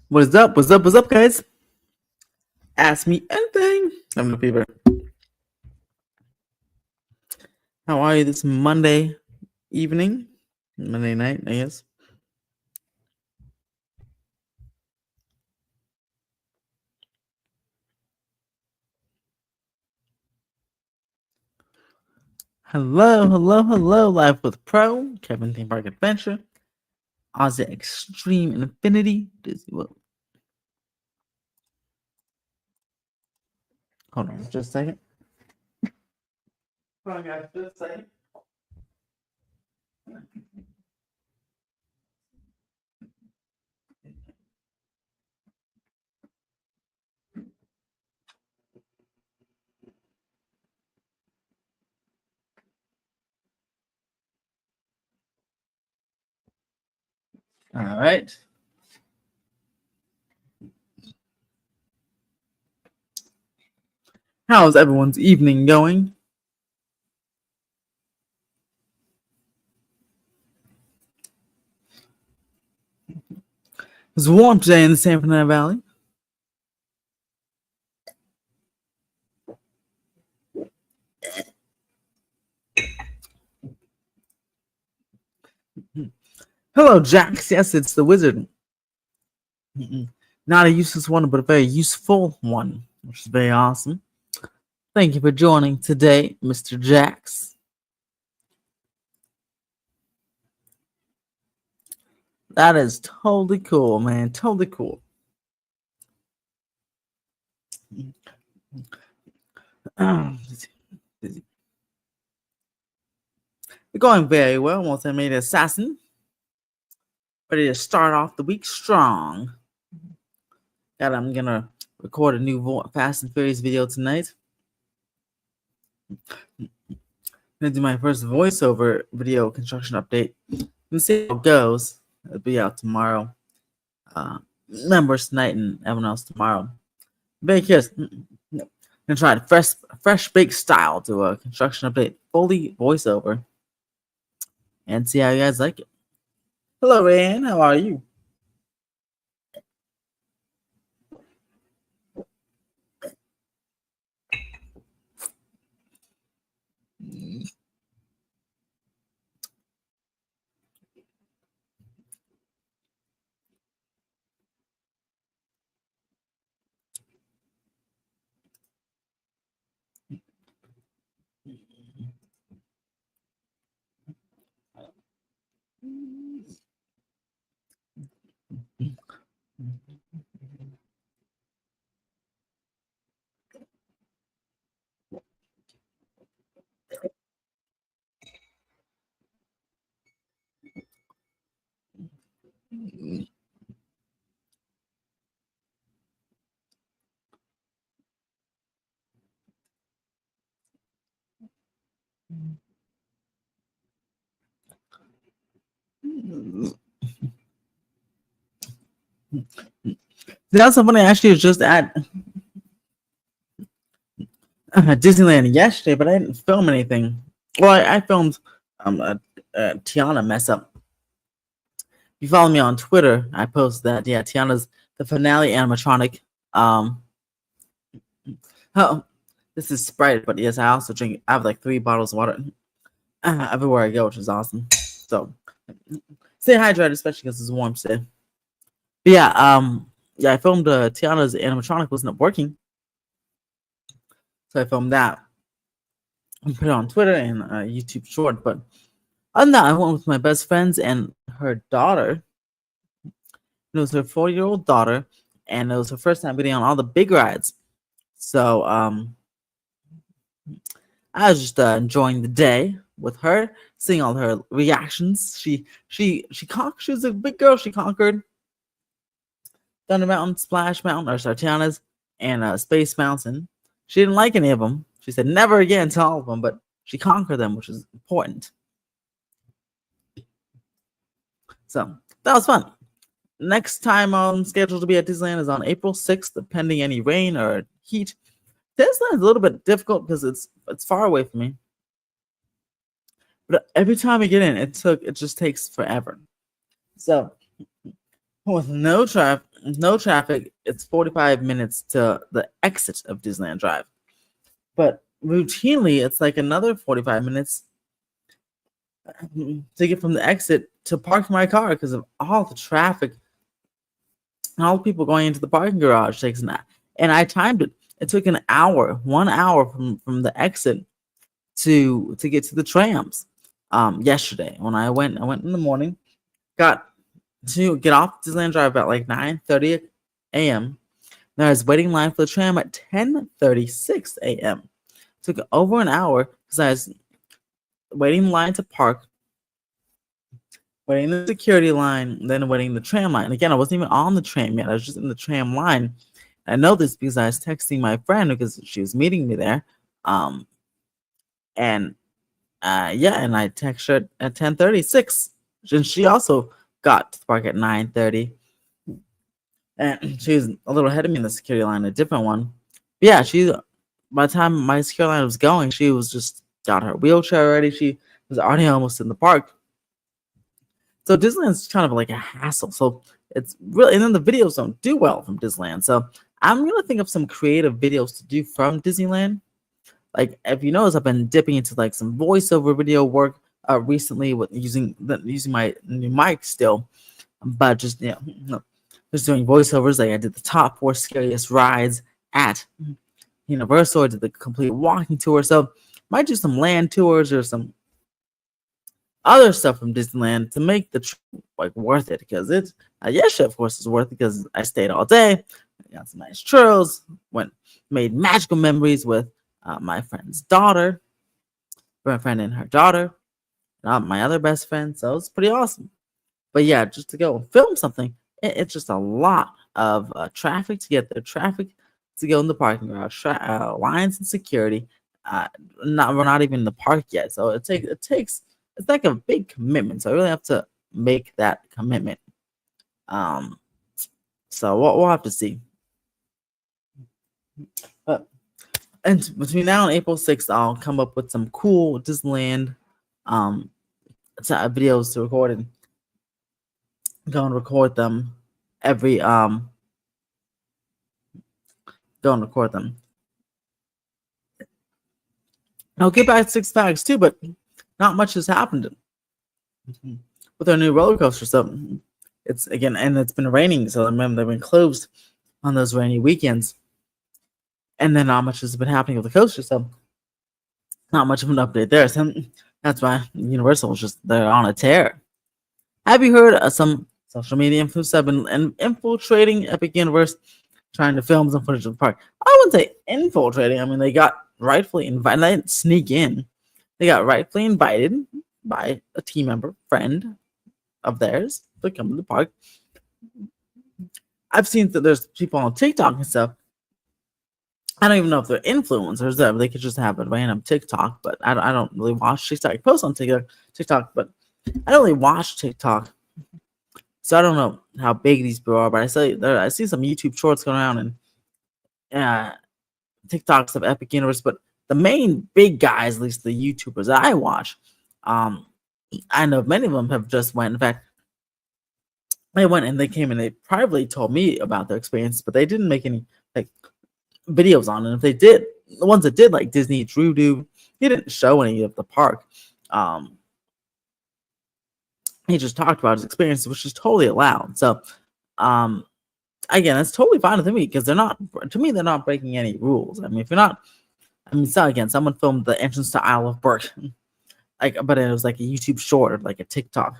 What's up? What's up? What's up, guys? Ask me anything. I'm the fever. How are you this Monday evening? Monday night, I guess. Hello, hello, hello. Live with Pro, Kevin Theme Park Adventure, Ozzy Extreme Infinity, Disney World. Hold on just a second. Hold on, guys, just a second. All right. How's everyone's evening going? It's warm today in the San Fernando Valley. Hello, Jax. Yes, it's the wizard. Not a useless one, but a very useful one, which is very awesome. Thank you for joining today, Mr. Jax. That is totally cool, man. Totally cool. We're going very well. Once I made an assassin. Ready to start off the week strong. I'm gonna record a new Fast and Furious video tonight. I'm gonna do my first voiceover video construction update. Let's see how it goes. It'll be out tomorrow. Members tonight and everyone else tomorrow. Very curious. I'm gonna try a fresh baked style to a construction update, fully voiceover, and see how you guys like it. Hello, Ryan. How are you? That's so funny. Actually, was just at Disneyland yesterday, but I didn't film anything. Well, I filmed a Tiana mess up. If you follow me on Twitter, I post that. Yeah, Tiana's the finale animatronic. Oh, this is Sprite, but yes, I also drink. I have like 3 bottles of water everywhere I go, which is awesome. So stay hydrated, especially because it's warm today. But yeah, I filmed Tiana's animatronic wasn't working, so I filmed that and put it on Twitter and YouTube Short. But other than that, I went with my best friends and her daughter. It was her 4-year-old daughter, and it was her first time getting on all the big rides. So I was just enjoying the day with her, seeing all her reactions. She was a big girl. She conquered Thunder Mountain, Splash Mountain, or Tiana's, and Space Mountain. She didn't like any of them. She said never again to all of them, but she conquered them, which is important. So that was fun. Next time I'm scheduled to be at Disneyland is on April 6th, pending any rain or heat. Disneyland is a little bit difficult because it's far away from me. But every time I get in, it just takes forever. So with no traffic, it's 45 minutes to the exit of Disneyland Drive. But routinely, it's like another 45 minutes to get from the exit to park my car because of all the traffic and all the people going into the parking garage takes an hour. And I timed it. It took an hour, 1 hour from the exit to get to the trams. Yesterday when I went in the morning, got to get off Disneyland Drive about like 9:30 a.m. Then I was waiting in line for the tram at 10:36 a.m. Took over an hour because I was waiting in line to park, waiting the security line, then waiting the tram line. Again, I wasn't even on the tram yet. I was just in the tram line. I know this because I was texting my friend because she was meeting me there. And yeah, and I texted her at 10:36. And she also got to the park at 9:30. And she was a little ahead of me in the security line, a different one. But yeah, by the time my security line was going, she was just got her wheelchair ready. She was already almost in the park. So Disneyland's kind of like a hassle. So it's really, and then the videos don't do well from Disneyland. So I'm gonna think of some creative videos to do from Disneyland. Like if you notice, I've been dipping into like some voiceover video work recently with using my new mic still, but just just doing voiceovers. Like I did the top 4 scariest rides at Universal. I did the complete walking tour. So might do some land tours or some other stuff from Disneyland to make the trip like worth it, because it's yesterday of course is worth it because I stayed all day, got some nice churros, made magical memories with my friend's daughter, my friend and her daughter, and my other best friend. So it's pretty awesome. But yeah, just to go and film something, it's just a lot of traffic to get there, traffic to go in the parking garage, lines and security. We're not even in the park yet, so it takes it's like a big commitment. So I really have to make that commitment. So we'll have to see. But and between now and April 6th, I'll come up with some cool Disneyland videos to record and go and record them every go and record them. I'll get back to Six Flags too, but not much has happened with our new roller coaster. So it's again, and it's been raining, so I remember they've been closed on those rainy weekends. And then not much has been happening with the coaster, so not much of an update there. So that's why Universal is just they're on a tear. Have you heard of some social media influencers have been infiltrating Epic Universe, trying to film some footage of the park? I wouldn't say infiltrating. I mean, they got rightfully invited. They didn't sneak in. They got rightfully invited by a team member, friend of theirs, to come to the park. I've seen that there's people on TikTok and stuff. I don't even know if they're influencers. They could just have a random TikTok, but I don't really watch TikTok. I post on TikTok, but I don't really watch TikTok, so I don't know how big these people are. But I see some YouTube shorts going around and TikToks of Epic Universe. But the main big guys, at least the YouTubers that I watch, I know many of them have just went. In fact, they went and they came and they privately told me about their experience, but they didn't make any like videos on it. And if they did, the ones that did, like Disney Drew Do, he didn't show any of the park. He just talked about his experience, which is totally allowed. So again, it's totally fine with me because they're not breaking any rules. I mean, if you're not, I mean, so again, someone filmed the entrance to Isle of Berk, but it was like a YouTube short or like a TikTok.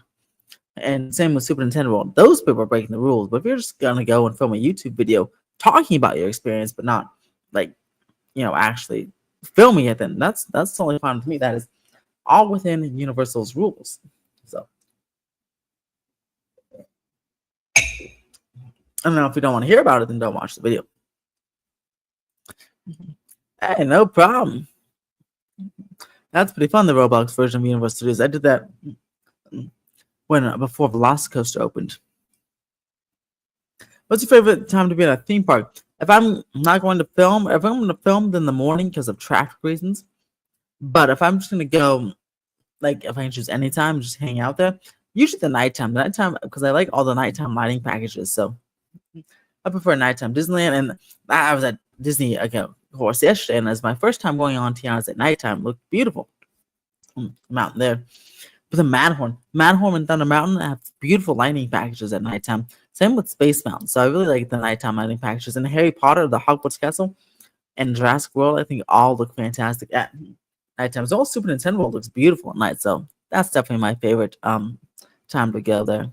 And same with Super Nintendo World. Those people are breaking the rules. But if you're just gonna go and film a YouTube video talking about your experience, but not like actually filming it, then that's totally fine with me. That is all within Universal's rules. So I don't know, if you don't want to hear about it, then don't watch the video. Hey, no problem. That's pretty fun, the Roblox version of Universal Studios. I did that before Velocicoaster opened. What's your favorite time to be at a theme park? If I'm not going to film, if I'm going to film, then the morning because of traffic reasons. But if I'm just going to go, like if I can choose any time, just hang out there, usually the nighttime. The nighttime, because I like all the nighttime lighting packages. So I prefer nighttime Disneyland. And I was at Disney again, of course, yesterday, and it's my first time going on Tiana's at nighttime. It looked beautiful. Mountain there. But the Matterhorn and Thunder Mountain have beautiful lighting packages at nighttime. Same with Space Mountain. So I really like the nighttime lighting packages. And Harry Potter, the Hogwarts Castle, and Jurassic World, I think all look fantastic at nighttime. So all Super Nintendo World looks beautiful at night. So that's definitely my favorite time to go there.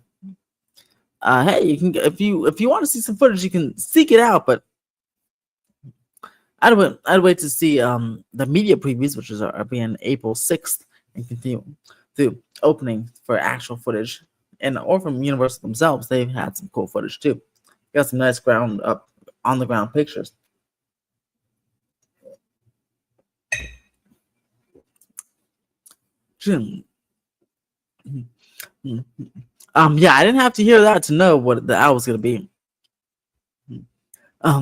Hey, you can if you want to see some footage, you can seek it out. But I'd wait to see the media previews, which are being April 6th, and continue through opening for actual footage, and or from Universal themselves. They've had some cool footage too. Got some nice ground up on the ground pictures. Yeah, I didn't have to hear that to know what the owl was gonna be.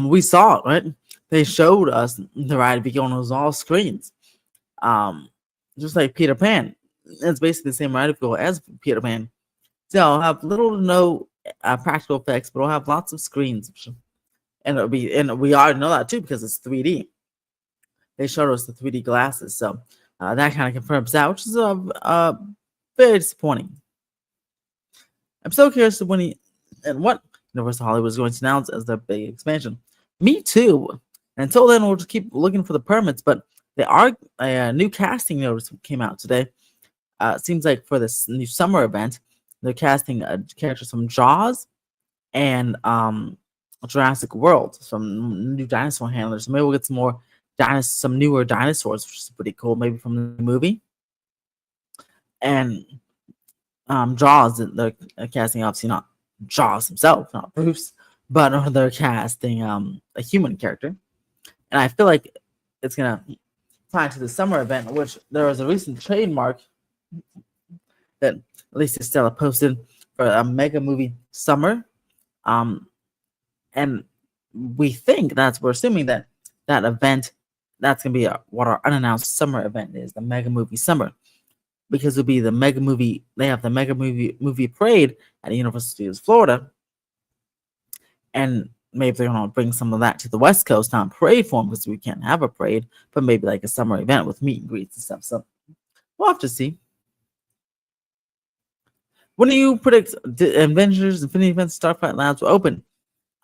We saw it, right? They showed us the ride begin on all screens. Just like Peter Pan. It's basically the same ride as Peter Pan. So I'll have little to no practical effects, but I'll have lots of screens. And we already know that too because it's 3D. They showed us the 3D glasses, so that kind of confirms that, which is very disappointing. I'm so curious what Universal Hollywood is going to announce as their big expansion. Me too. Until then, we'll just keep looking for the permits. But there are a new casting notice came out today. It seems like for this new summer event, they're casting characters from Jaws and Jurassic World, some new dinosaur handlers. Maybe we'll get some newer dinosaurs, which is pretty cool. Maybe from the movie. And Jaws, they're casting obviously not Jaws himself, not Bruce, but they're casting a human character. And I feel like it's gonna tie into the summer event, which there was a recent trademark that Lisa Stella posted for a mega movie summer. And we're assuming that event, that's gonna be what our unannounced summer event is, the mega movie summer. Because it'll be the mega movie, they have the mega movie parade at Universal Studios Florida. And maybe they're gonna bring some of that to the West Coast, not parade form, because we can't have a parade, but maybe like a summer event with meet and greets and stuff. So we'll have to see. When do you predict Avengers Infinity Events Starfight Labs will open?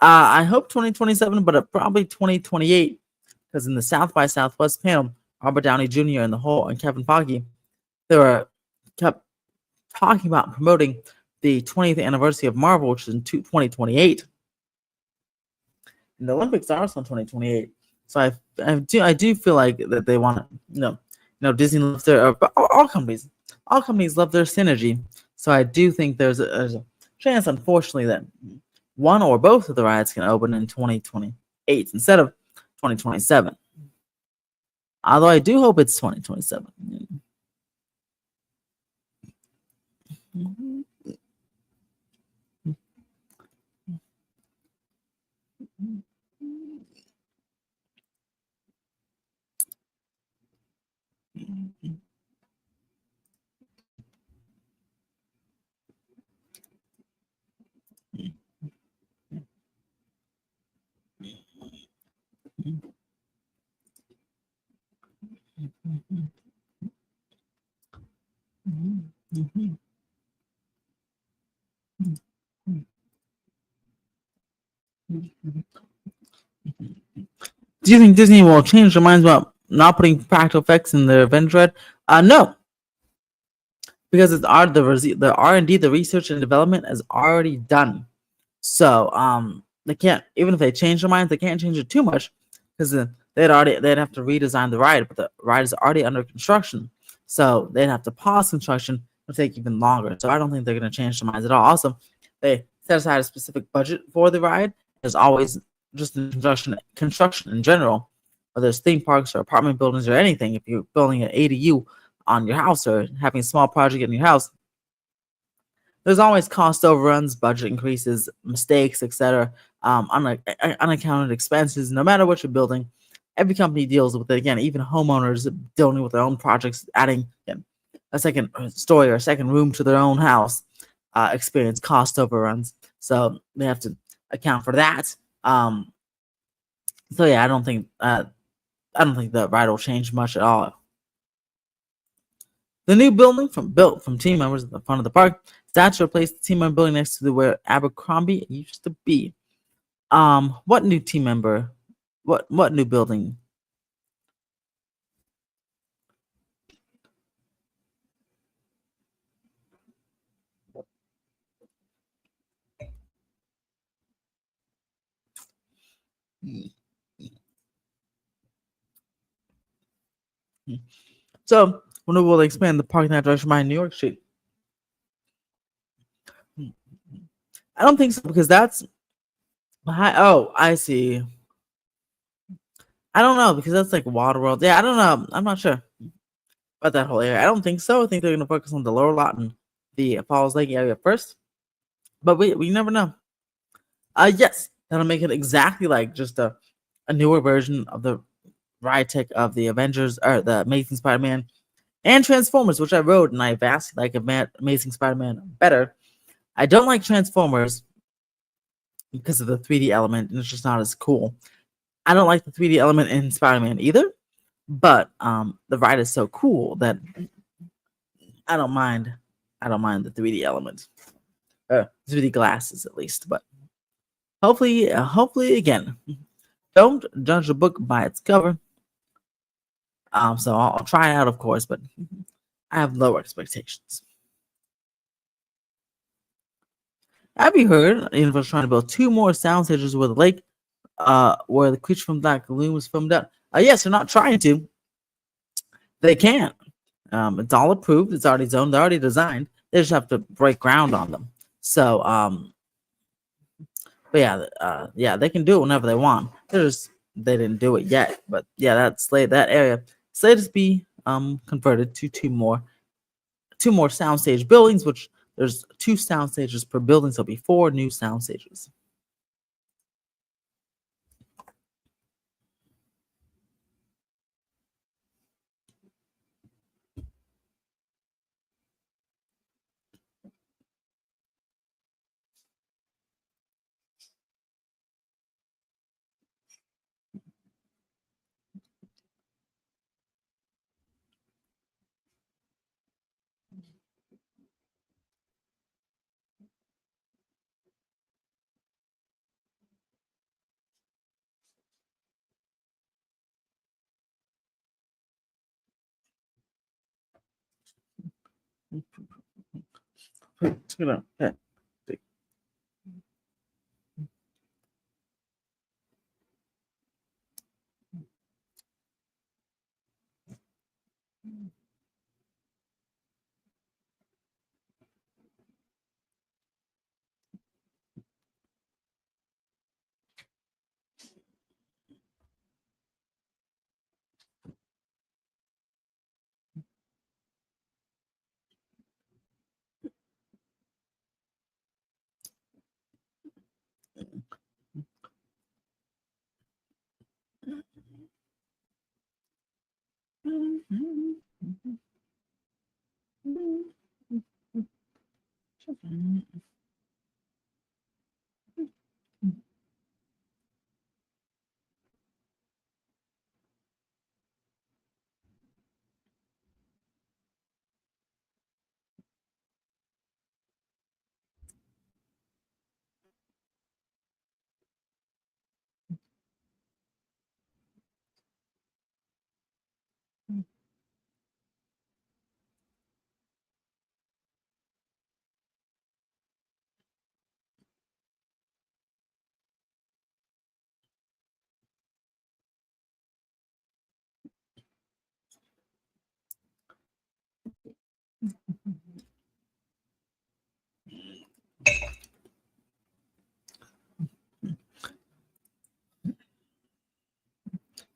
I hope 2027, but probably 2028, because in the South by Southwest panel, Robert Downey Jr. and Kevin Feige, they kept talking about promoting the 20th anniversary of Marvel, which is in 2028. And the Olympics are also in 2028. So I do feel like that they want to, Disney loves all companies love their synergy. So I do think there's a chance, unfortunately, that one or both of the rides can open in 2028 instead of 2027. Although I do hope it's 2027. Do you think Disney will change their minds about not putting practical effects in their event ride? No, because it's the R&D, the research and development is already done. So they can't, even if they change their minds, they can't change it too much because they'd have to redesign the ride, but the ride is already under construction, so they'd have to pause construction. It'll take even longer. So I don't think they're going to change their minds at all. Also, they set aside a specific budget for the ride. There's always just in construction in general, whether it's theme parks or apartment buildings or anything. If you're building an ADU on your house or having a small project in your house, there's always cost overruns, budget increases, mistakes, etc. Unaccounted expenses. No matter what you're building, every company deals with it. Again, even homeowners dealing with their own projects, adding a second story or a second room to their own house. experience cost overruns, so they have to account for that. So yeah, I don't think the ride will change much at all. The new building built from team members at the front of the park. That's replaced the team member building next to where Abercrombie used to be. What new team member? What new building? So when will they expand the parking lot direction behind New York Street? I don't think so because that's behind. Oh, I see. I don't know because that's like Waterworld. Yeah, I don't know. I'm not sure about that whole area. I don't think so. I think they're gonna focus on the lower lot and the Falls Lake area first. But we never know. Yes, that'll make it exactly like just a newer version of the ride tech of the Avengers or the Amazing Spider-Man and Transformers, which I wrote, and I vastly like Amazing Spider-Man better. I don't like Transformers because of the 3D element, and it's just not as cool. I don't like the 3D element in Spider-Man either, but the ride is so cool that I don't mind. I don't mind the 3D element, 3D glasses at least. But hopefully again, don't judge a book by its cover. So I'll try it out, of course, but I have low expectations. Have you heard Universal's trying to build 2 more sound stages with a lake, where the creature from Black Lagoon was filmed out? Yes, they're not trying to. They can't. It's all approved. It's already zoned. They're already designed. They just have to break ground on them. So, but yeah, they can do it whenever they want. They didn't do it yet, but yeah, that area slated to be converted to two more soundstage buildings, which there's 2 sound stages per building, so it'll be 4 new sound stages.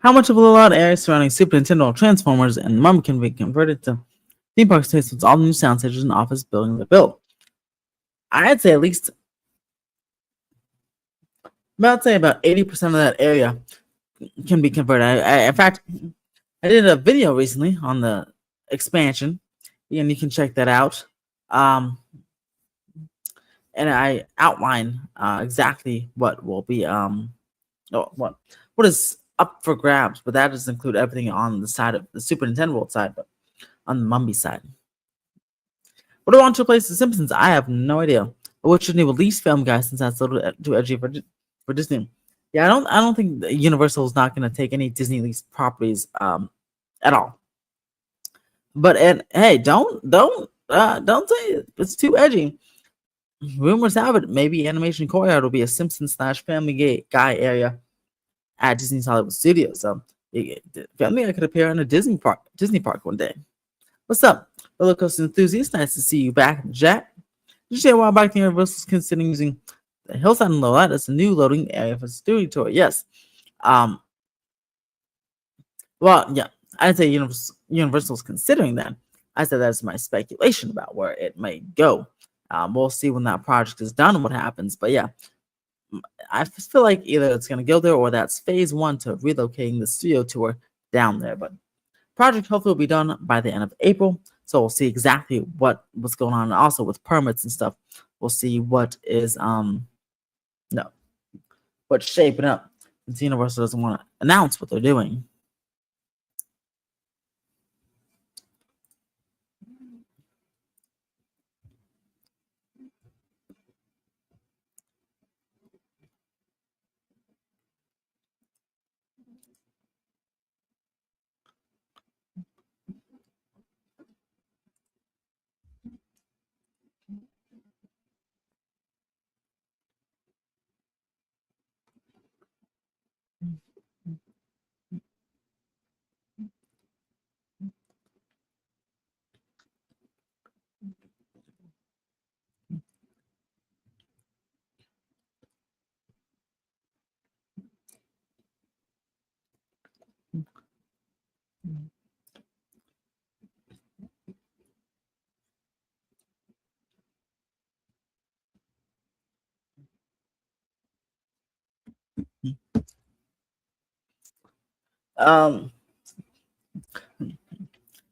How much of the lot area surrounding Super Nintendo Transformers and Mum can be converted to theme park space with all the new sound stages and office buildings are built? I'd say at least about 80% of that area can be converted. In fact, I did a video recently on the expansion, and you can check that out. and I outline exactly what will be what is up for grabs, but that doesn't include everything on the side of the Super Nintendo World side, but on the Mumby side. What do I want to replace The Simpsons? I have no idea. What should new release film, guys, since that's a little too edgy for Disney. Yeah, I don't think Universal is not going to take any Disney released properties at all. But and hey, don't say it's too edgy. Rumors have it maybe Animation Courtyard will be a Simpsons / Family Guy area at Disney's Hollywood Studios. So Family Guy could appear in a Disney park one day. What's up, roller coaster enthusiast? Nice to see you back in the chat. Did you say a while back the Universal is considering using the Hillside and Lowlight as a new loading area for the studio tour? Yes. Well, yeah, I'd say Universal's considering that. I said that's my speculation about where it may go. We'll see when that project is done and what happens. But yeah, I feel like either it's going to go there or that's phase 1 to relocating the studio tour down there. But project hopefully will be done by the end of April. So we'll see exactly what's going on. And also with permits and stuff, we'll see what is what's shaping up. Since Universal doesn't want to announce what they're doing.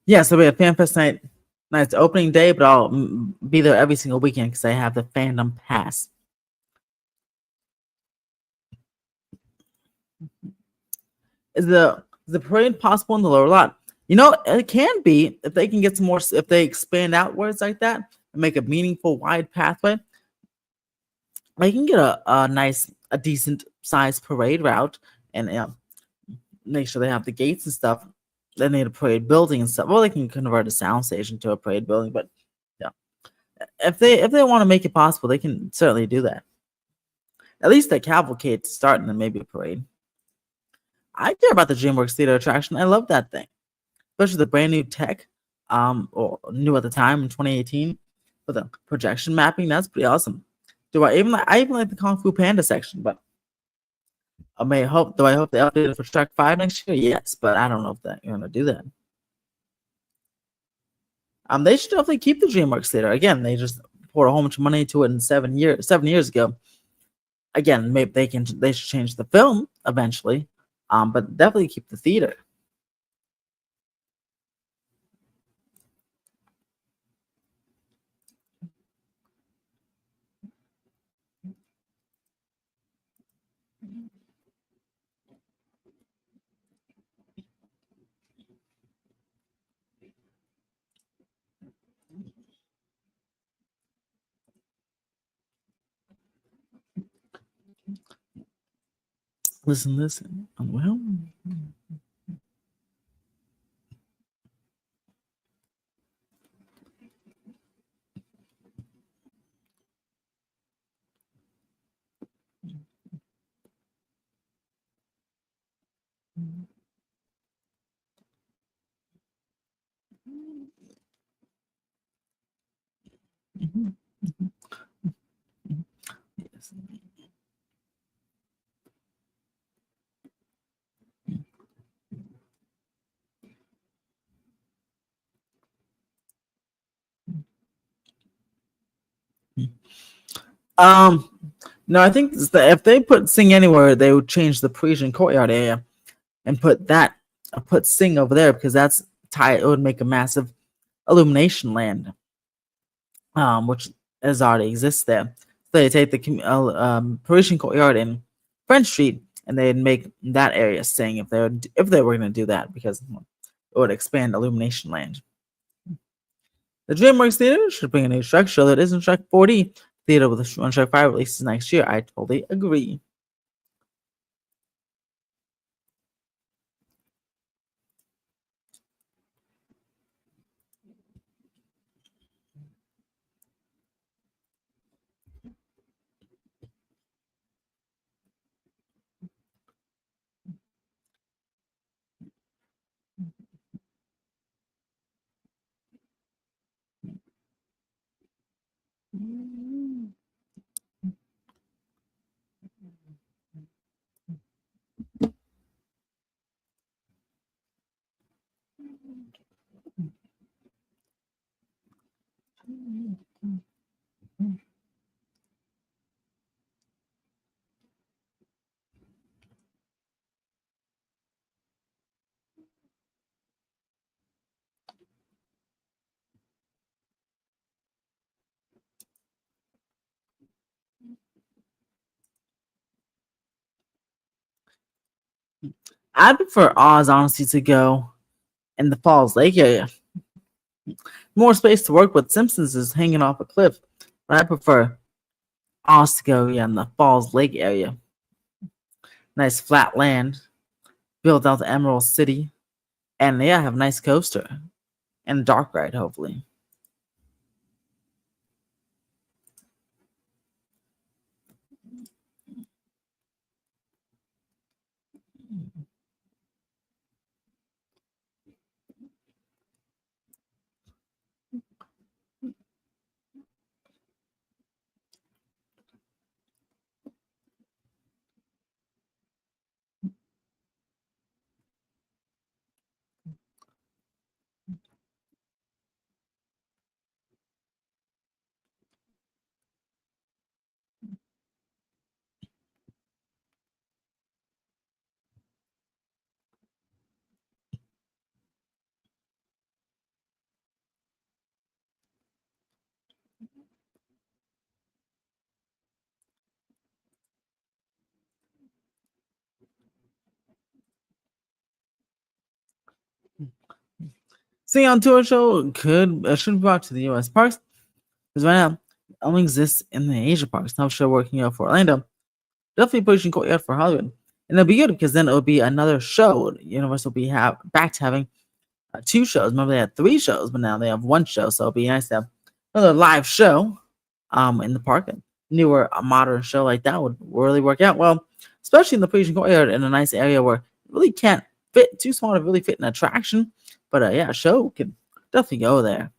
Yeah, so we have FanFest night's opening day, but I'll be there every single weekend because I have the fandom pass. Is the parade possible in the lower lot? It can be if they can get some more. If they expand outwards like that and make a meaningful wide pathway, they can get a decent sized parade route and make sure they have the gates and stuff. They need a parade building and stuff. Well, they can convert a sound station to a parade building, but yeah, if they want to make it possible, they can certainly do that. At least a cavalcade to start, and then maybe a parade. I care about the DreamWorks Theater attraction. I love that thing, especially the brand new tech, or new at the time in 2018 with the projection mapping. That's pretty awesome. I even like the Kung Fu Panda section, but do I hope they update it for Shrek 5 next year? Yes, but I don't know if they're gonna do that. They should definitely keep the DreamWorks Theater. Again, they just poured a whole bunch of money into it in 7 years ago. Again, maybe they should change the film eventually, but definitely keep the theater. Listen. Well. Yes. No, I think if they put Sing Anywhere, they would change the Parisian Courtyard area and put Sing over there because it would make a massive illumination land, which already exists there. They take the Parisian Courtyard in French Street, and they'd make that area sing if they were going to do that, because it would expand Illumination Land. The DreamWorks Theater should bring a new Shrek show that isn't Shrek 4D. Theater with one Shrek 5 releases next year. I totally agree. I'd prefer Oz, honestly, to go in the Falls Lake area. More space to work with. Simpsons is hanging off a cliff, but I prefer Oz to go in the Falls Lake area. Nice flat land, built out the Emerald City, and yeah, have a nice coaster and a dark ride, hopefully. Seeing on Tour show should be brought to the U.S. parks, because right now it only exists in the Asia parks. Now show working out for Orlando, definitely pushing Courtyard for Hollywood, and it'll be good because then it'll be another show. Universal will be back to having 2 shows. Remember they had 3 shows, but now they have 1 show. So it'll be nice to have another live show in the park. A newer, modern show like that would really work out well, especially in the Parisian Courtyard, in a nice area where it really can't fit, too small to really fit an attraction. But yeah, a show could definitely go there.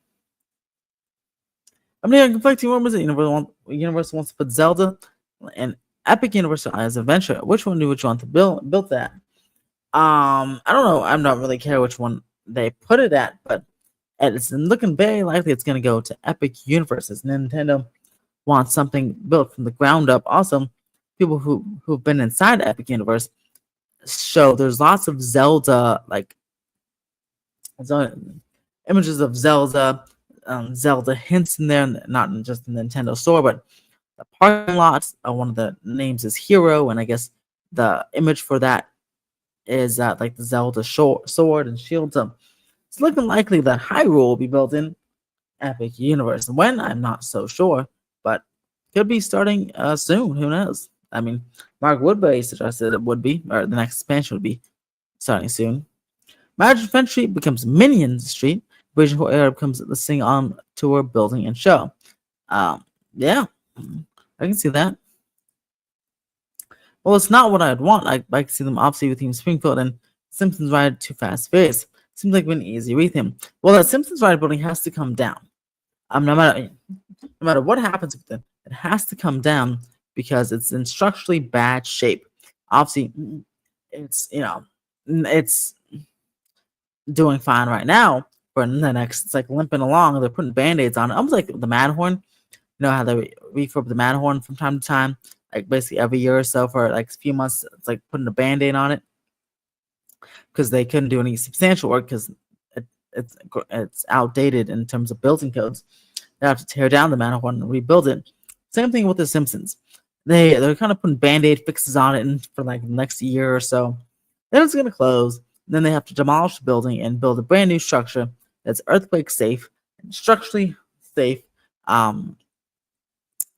I'm hearing conflicting rumors that Universal wants to put Zelda and Epic Universe as Adventure. Which one do you want to build that? I don't know. I'm not really care which one they put it at, but it's looking very likely it's going to go to Epic Universes. Nintendo wants something built from the ground up. Also, people who've been inside Epic Universe show there's lots of Zelda images of Zelda, Zelda hints in there, not just the Nintendo store, but the parking lots. One of the names is Hero, and I guess the image for that is like the Zelda sword and shield. So it's looking likely that Hyrule will be built in Epic Universe. When, I'm not so sure, but could be starting soon. Who knows? I mean, Mark Woodbury suggested it would be, or the next expansion would be starting soon. Magic Fence Street becomes Minion Street. Vision for Air becomes the Sing On Tour building and show. Yeah, I can see that. Well, it's not what I'd want. I'd like to see them obviously with Team Springfield and Simpsons Ride Too Fast Furious. Seems like an easy retheme. Well, that Simpsons Ride building has to come down. No matter what happens with it, it has to come down because it's in structurally bad shape. Obviously, it's it's doing fine right now. But in the next, it's like limping along. They're putting band-aids on it. Almost like the Matterhorn. You know how they refurb the Matterhorn from time to time, like basically every year or so for like a few months. It's like putting a band-aid on it because they couldn't do any substantial work because it's outdated in terms of building codes. They have to tear down the Matterhorn and rebuild it. Same thing with The Simpsons. They're kind of putting band-aid fixes on it for like the next year or so. Then it's gonna close. Then they have to demolish the building and build a brand new structure that's earthquake safe and structurally safe. And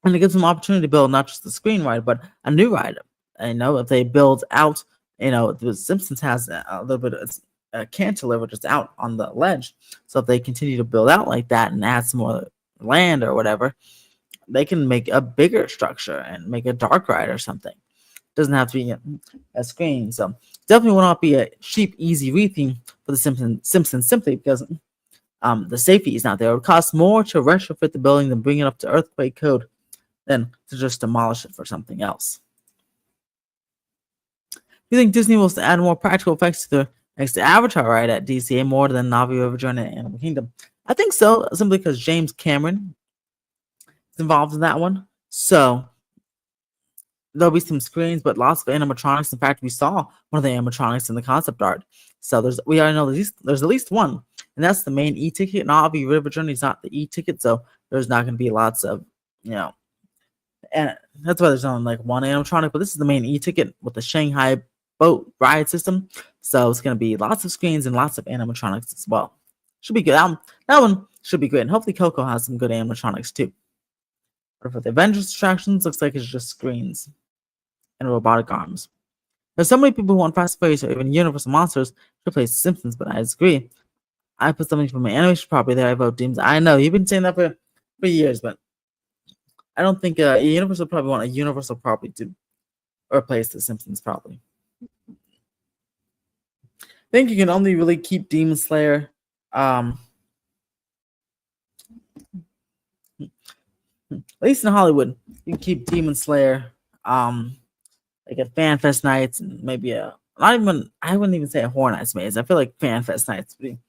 it gives them opportunity to build not just the screen ride, but a new ride. If they build out, The Simpsons has a little bit of a cantilever just out on the ledge. So if they continue to build out like that and add some more land or whatever, they can make a bigger structure and make a dark ride or something. Doesn't have to be a screen. So definitely will not be a cheap, easy retheme for the Simpsons simply because the safety is not there. It would cost more to retrofit the building than bring it up to earthquake code than to just demolish it for something else. Do you think Disney will add more practical effects to the next Avatar ride at DCA more than Navi River Journey and Animal Kingdom? I think so, simply because James Cameron is involved in that one. So there'll be some screens, but lots of animatronics. In fact, we saw one of the animatronics in the concept art. So we already know there's at least one, and that's the main e-ticket. Navi River Journey is not the e-ticket, so there's not going to be lots of, and that's why there's only like one animatronic, but this is the main e-ticket with the Shanghai boat ride system. So it's going to be lots of screens and lots of animatronics as well. Should be good. That one should be great. And hopefully Coco has some good animatronics too. But for the Avengers attractions, looks like it's just screens and robotic arms. There's so many people who want Fast and Furious or even Universal Monsters to replace The Simpsons, but I disagree. I put something from my animation property there. I vote Dreams. I know you've been saying that for years, but I don't think Universal probably want a Universal property to replace The Simpsons probably. I think you can only really keep Demon Slayer. At least in Hollywood, you can keep Demon Slayer. Like at FanFest nights and maybe I wouldn't even say a Horror Nights maze. I feel like FanFest nights would be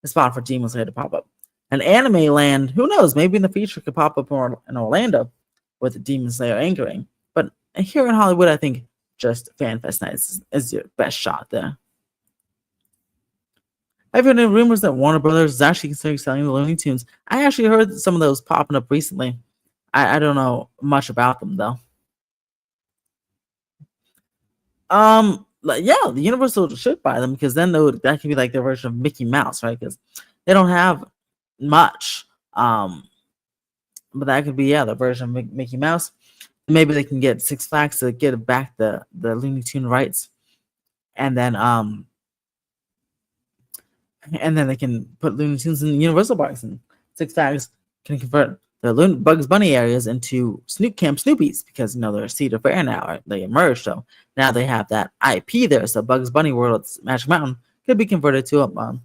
a spot for Demon Slayer to pop up. And Anime Land, who knows? Maybe in the future could pop up in Orlando with the Demon Slayer anchoring. But here in Hollywood, I think just FanFest nights is your best shot there. I've heard rumors that Warner Brothers is actually considering selling the Looney Tunes. I actually heard some of those popping up recently. I don't know much about them though. Yeah, the Universal should buy them because then that could be like their version of Mickey Mouse, right? Because they don't have much. But that could be the version of Mickey Mouse. Maybe they can get Six Flags to get back the Looney Tune rights, and then they can put Looney Tunes in the Universal parks, and Six Flags can convert the Bugs Bunny areas into Camp Snoopies because they're Cedar Fair now. Right? They emerged, so now they have that IP there. So Bugs Bunny World at Magic Mountain could be converted to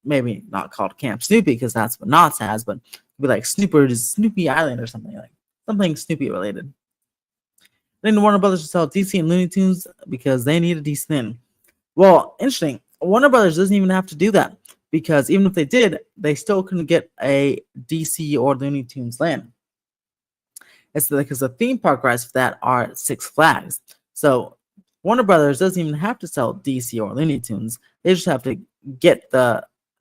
maybe not called Camp Snoopy because that's what Knott's has, but it could be like Snoopy Island or something Snoopy related. Then Warner Brothers should sell DC and Looney Tunes because they need a DC thing. Well, interesting. Warner Brothers doesn't even have to do that because even if they did, they still couldn't get a DC or Looney Tunes land. It's because the theme park rights for that are Six Flags. So Warner Brothers doesn't even have to sell DC or Looney Tunes. They just have to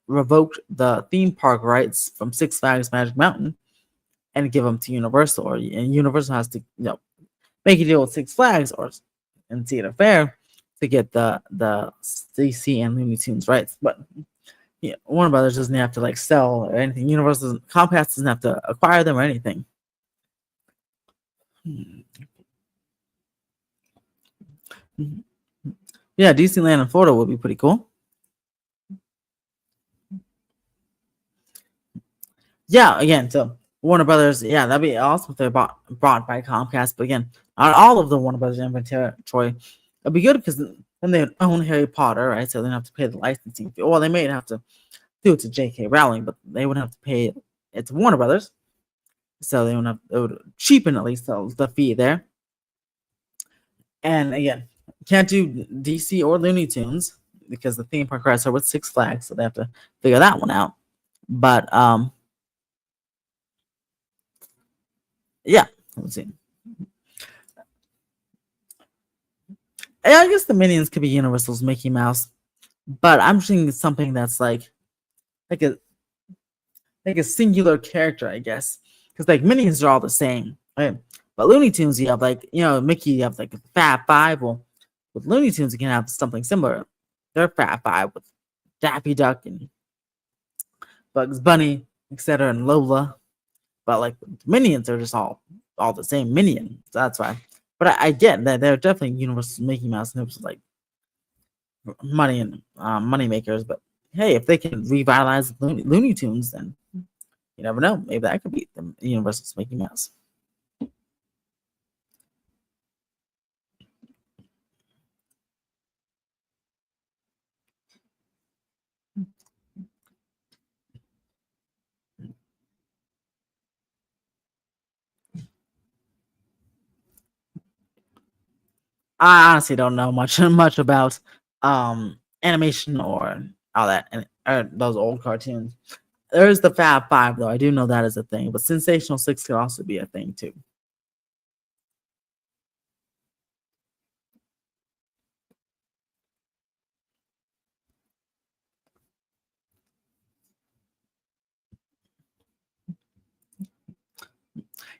revoke the theme park rights from Six Flags Magic Mountain and give them to Universal. And Universal has to make a deal with Six Flags and Cedar Fair to get the DC and Looney Tunes rights. But Warner Brothers doesn't have to sell or anything. Comcast doesn't have to acquire them or anything. Yeah, Disneyland in Florida would be pretty cool. Yeah, again, so Warner Brothers, that'd be awesome if they're bought by Comcast. But again, not all of the Warner Brothers inventory. It'd be good because then they would own Harry Potter, right? So they don't have to pay the licensing fee. Well, they may have to do it to J.K. Rowling, but they wouldn't have to pay it to Warner Brothers. So it would cheapen at least the fee there. And again, can't do DC or Looney Tunes because the theme park rights are with Six Flags, so they have to figure that one out. But let's see. I guess the Minions could be Universal's Mickey Mouse, but I'm thinking something that's like a singular character, I guess, because Minions are all the same. Right? But Looney Tunes, you have like, Mickey, you have like the Fab Five. Well, with Looney Tunes, you can have something similar. They're Fab Five with Daffy Duck and Bugs Bunny, etc., and Lola. But like Minions, they're just all the same Minion. So that's why. But I get that they're definitely Universal Mickey Mouse and it was like money and money makers. But hey, if they can revitalize Looney Tunes, then you never know. Maybe that could be the Universal Mickey Mouse. I honestly don't know much about animation or all that and or those old cartoons. There's the Fab Five though. I do know that is a thing, but Sensational Six could also be a thing too.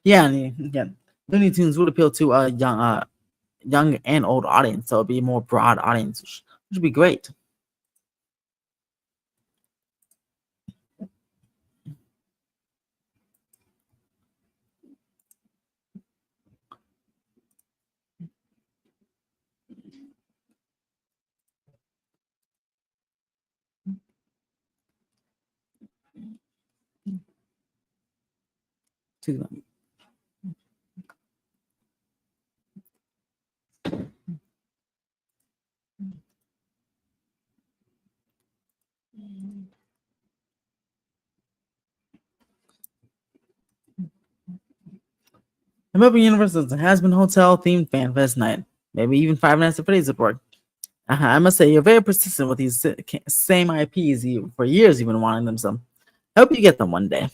Yeah, and again, Looney Tunes would appeal to a young and old audience, so it'd be a more broad audience, which would be great. The Movie Universe has been hotel themed fan fest night. Maybe even Five Nights at Freddy's report. I must say, you're very persistent with these same IPs. For years, you've been wanting them. So, I hope you get them one day.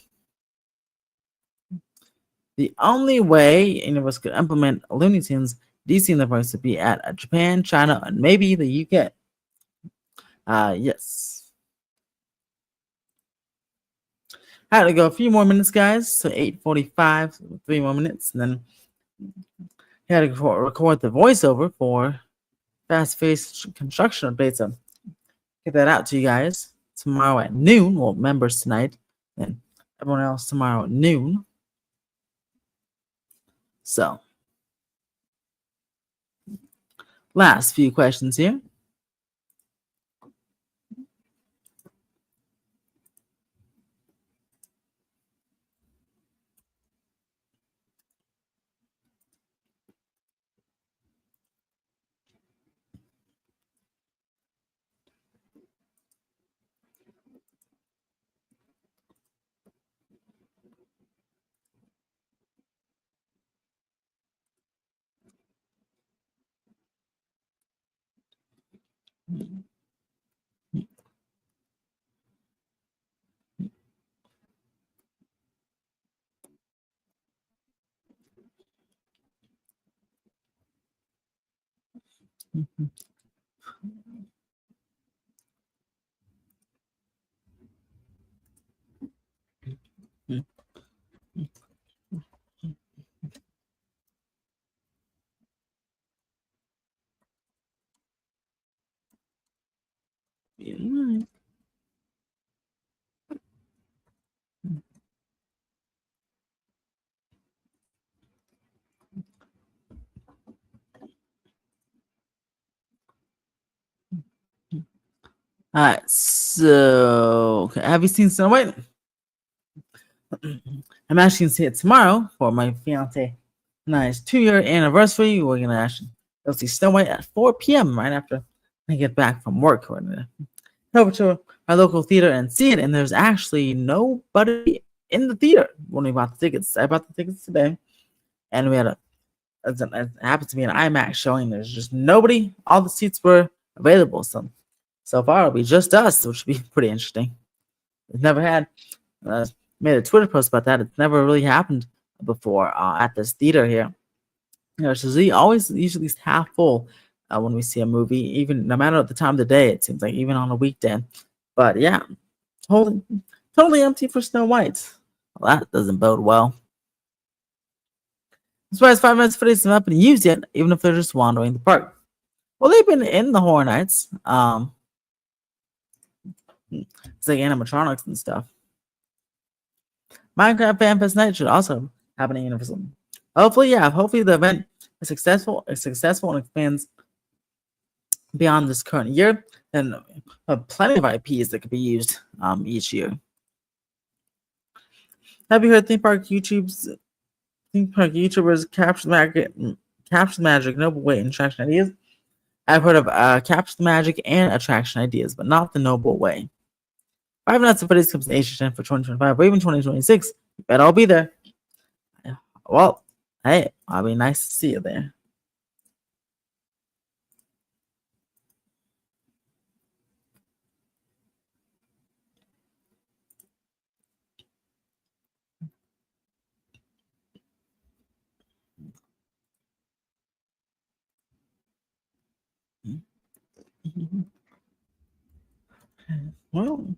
The only way Universe could implement Looney Tunes DC Universe would be at Japan, China, and maybe the UK. Yes. I had to go a few more minutes, guys. So 8:45, 3 more minutes, and then I had to record the voiceover for fast-paced construction updates. So get that out to you guys tomorrow at noon. Well, members tonight, and everyone else tomorrow at noon. So, last few questions here. All right, so have you seen Snow White? I'm actually gonna see it tomorrow for my fiance and I's 2-year anniversary. We're gonna actually go see Snow White at 4 p.m. right after I get back from work. We're gonna head over to our local theater and see it. And there's actually nobody in the theater when we bought the tickets. I bought the tickets today, and we had it happened to be an IMAX showing. There's just nobody. All the seats were available. So far, it'll be just us, which would be pretty interesting. We've never had made a Twitter post about that. It's never really happened before at this theater here. It's always usually half full when we see a movie, even no matter the time of the day. It seems like even on a weekday. But yeah, totally empty for Snow White. Well, that doesn't bode well. I'm surprised 5 minutes footage have not been used yet, even if they're just wandering the park. Well, they've been in the Horror Nights. It's like animatronics and stuff. Minecraft Fan Fest Night should also happen at Universal. Hopefully, yeah. Hopefully, the event is successful and expands beyond this current year. And plenty of IPs that could be used each year. Have you heard theme park YouTubers capture the magic, noble way, and attraction ideas? I've heard of capture the magic and attraction ideas, but not the noble way. 5 Nights at Freddy's comes to Asia for 2025 or even 2026. You bet I'll be there. Well, hey, I'll be nice to see you there. Well,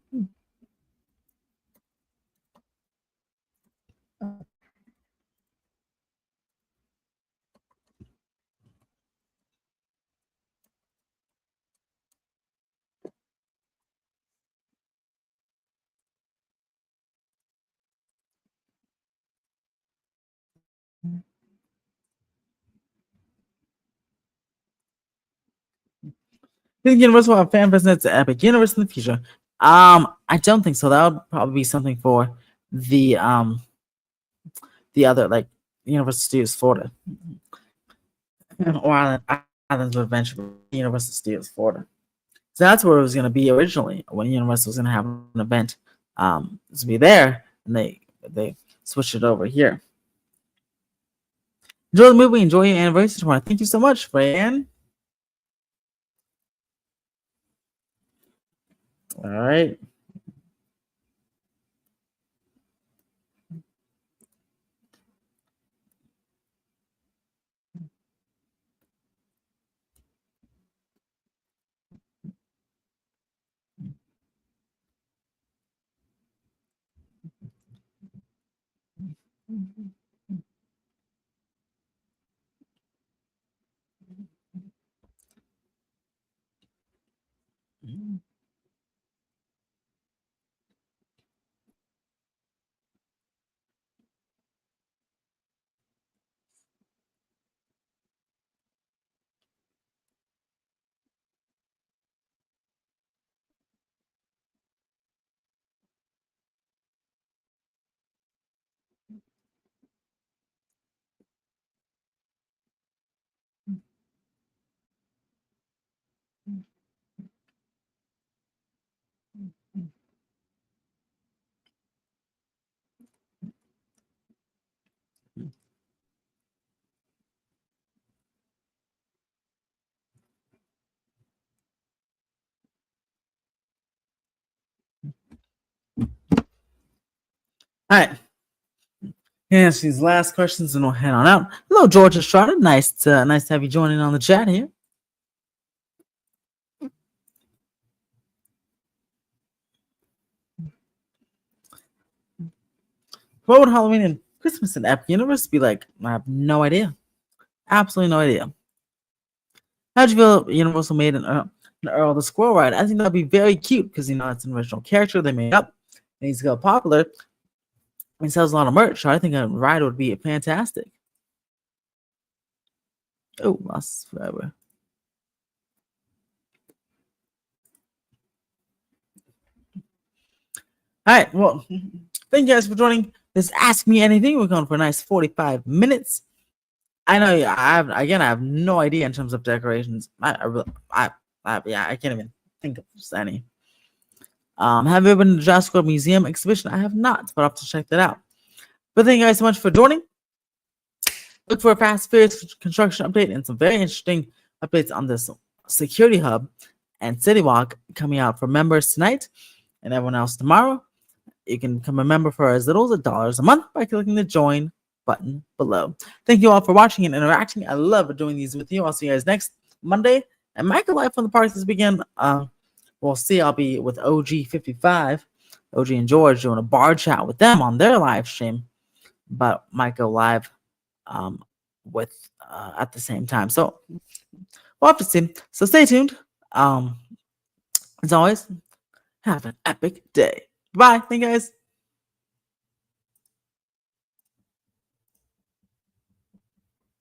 think Universal will have fan fest at Epic Universe in the future. I don't think so. That would probably be something for the other, like, Universal Studios Florida or Islands of Adventure, Universal Studios Florida. So that's where it was going to be originally when Universal was going to have an event to be there, and they switched it over here. Enjoy the movie. Enjoy your anniversary tomorrow. Thank you so much, Fran. All right. All right. Answer these last questions and we'll head on out. Hello, George Estrada. Nice to have you joining on the chat here. What would Halloween and Christmas in Epic Universe be like? I have no idea. Absolutely no idea. How'd you feel Universal made an Earl the Squirrel ride? I think that'd be very cute because it's an original character they made up and he's got popular. He sells a lot of merch, so I think a ride would be fantastic. Oh, lost forever. All right, well, thank you guys for joining this Ask Me Anything. We're going for a nice 45 minutes. I know, yeah, I have no idea in terms of decorations. I can't even think of any. Have you ever been to the Jurassic World Museum exhibition? I have not, but I'll have to check that out. But thank you guys so much for joining. Look for a fast, furious construction update and some very interesting updates on this security hub and City Walk coming out for members tonight and everyone else tomorrow. You can become a member for as little as $1 a month by clicking the join button below. Thank you all for watching and interacting. I love doing these with you. I'll see you guys next Monday. And Michael Live on the parks this weekend. We'll see. I'll be with OG55, OG and George, doing a bar chat with them on their live stream. But might go live with at the same time. So we'll have to see. So stay tuned. As always, have an epic day. Bye. Thank you guys.